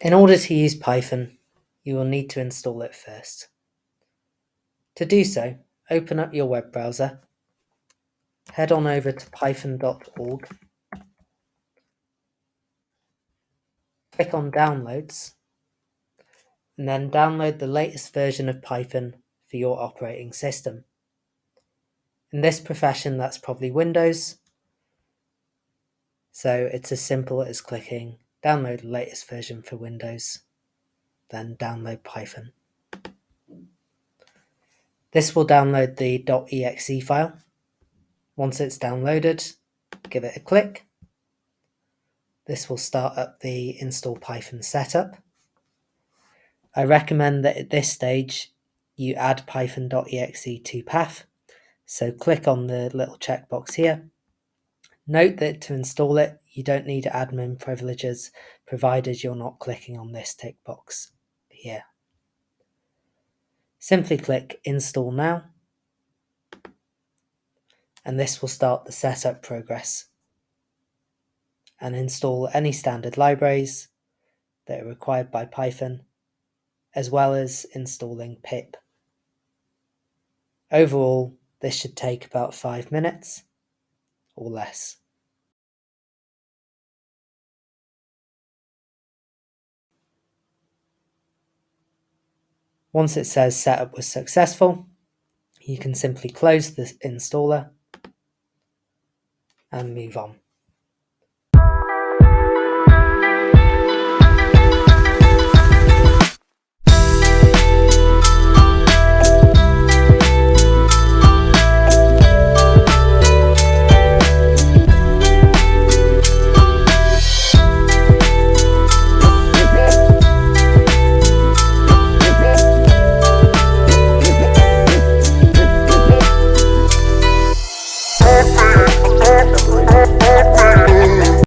In order to use Python, you will need to install it first. To do so, open up your web browser, head on over to python.org, click on Downloads, and then download the latest version of Python for your operating system. In this profession, that's probably Windows, so it's as simple as clicking Download the latest version for Windows, then download Python. This will download the .exe file. Once it's downloaded, give it a click. This will start up the install Python setup. I recommend that at this stage you add python.exe to path, so click on the little checkbox here. Note that to install it, you don't need admin privileges, provided you're not clicking on this tick box here. Simply click Install Now, and this will start the setup progress and install any standard libraries that are required by Python, as well as installing pip. Overall, this should take about 5 minutes or less. Once it says setup was successful, you can simply close the installer and move on.